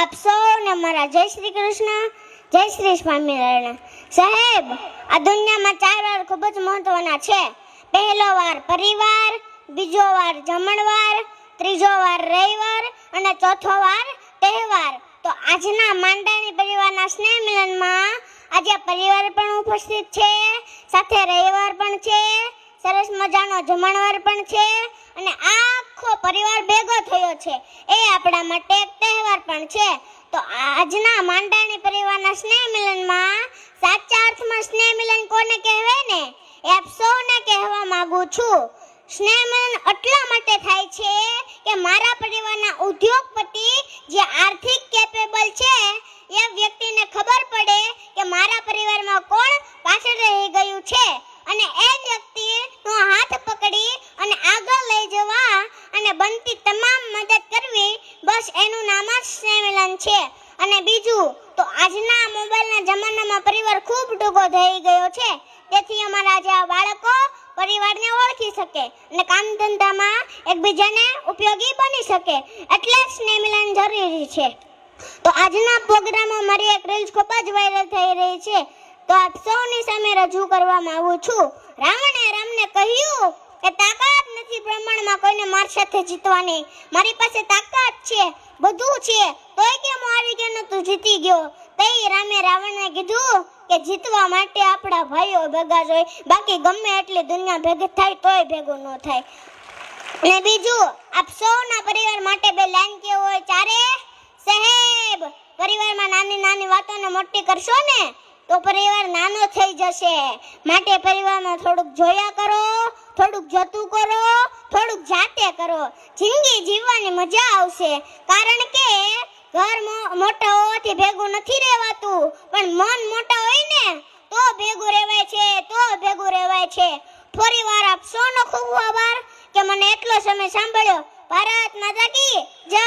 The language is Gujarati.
આપ સૌને મારા જય શ્રી કૃષ્ણ, જય શ્રી સ્વામિનારાયણ. સાહેબ, આ દુનિયામાં 4 વાર ખૂબ જ મહત્વના છે. પહેલો વાર પરિવાર, બીજો વાર જમણવાર, ત્રીજો વાર રવિવાર અને ચોથો વાર તહેવાર. તો આજના માંડાની પરિવારના સ્નેહ મિલનમાં આજે પરિવાર પણ ઉપસ્થિત છે, સાથે રવિવાર પણ છે, સરસ મજાનો જમણવાર પણ છે અને આખો પરિવાર ભેગો થયો છે. એ આપણા માટે એક તહેવાર પણ છે. તો આજના માંડાની પરિવારના સ્નેહ મિલનમાં સાચા અર્થમાં સ્નેહ મિલન કોને કહેવાય ને એ આપ સૌને કહેવા માંગુ છું. સ્નેહ મિલન એટલા માટે થાય છે કે મારા પરિવારના ઉદ્યોગપતિ જે આર્થિક કેપેબલ છે એ વ્યક્તિને ખબર પડે કે મારા પરિવારમાં કોણ પાછળ રહી ગયું છે અને એ વ્યક્તિનો હાથ પકડી અને આગળ લઈ જવા અને બનતી તમામ મદદ કરવી, બસ એનું નામ જ સ્નેહ મિલન છે. અને બીજું તો આજના મોબાઈલના જમાનામાં પરિવાર ખૂબ ટૂંકો થઈ ગયો છે, તેથી અમારા જેવા બાળકો પરિવારને ઓળખી શકે અને કામ ધંધામાં એકબીજાને ઉપયોગી બની શકે, એટલે સ્નેહ મિલન જરૂરી છે. તો આજના પ્રોગ્રામમાં મારી એક રીલ્સ ખૂબ જ વાયરલ થઈ રહી છે, તો આપ સૌની સામે રજૂ કરવા માંગુ છું. રાવણે રામને કહ્યું કે તાકાત નથી પ્રમાણમાં કોઈને માર સાથે જીતવાની, મારી પાસે તાકાત છે, બધું છે, તોય કેમ હારી ગયો ને તું જીતી ગયો. તઈ રામે રાવણને કીધું કે જીતવા માટે આપણા ભાઈઓ ભેગા જોઈએ, બાકી ગમે એટલી દુનિયા ભેગી થાય તોય ભેગું ન થાય. અને બીજું આપ સૌના પરિવાર માટે 2 લાઈન કેવું હોય ચારે સાહેબ, પરિવારમાં નાની નાની વાતોને મોટી કરશો ને તો પરિવાર નાનો થઈ જશે, માટે પરિવારમાં થોડુંક જોયા કરો, થોડુંક જતું કરો, થોડુંક જાતે કરો, જિંદગી જીવવાની મજા આવશે. કારણ કે ઘર મોટા હોવાથી ભેગું નથી રહેવાતું, પણ મન મોટા હોય ને તો ભેગું રહેવાય છે, તો ભેગું રહેવાય છે. ફરી વાર આપ સૌનો ખૂબ આભાર કે મને એટલો સમય સાંભળ્યો. ભારત માતા કી જય.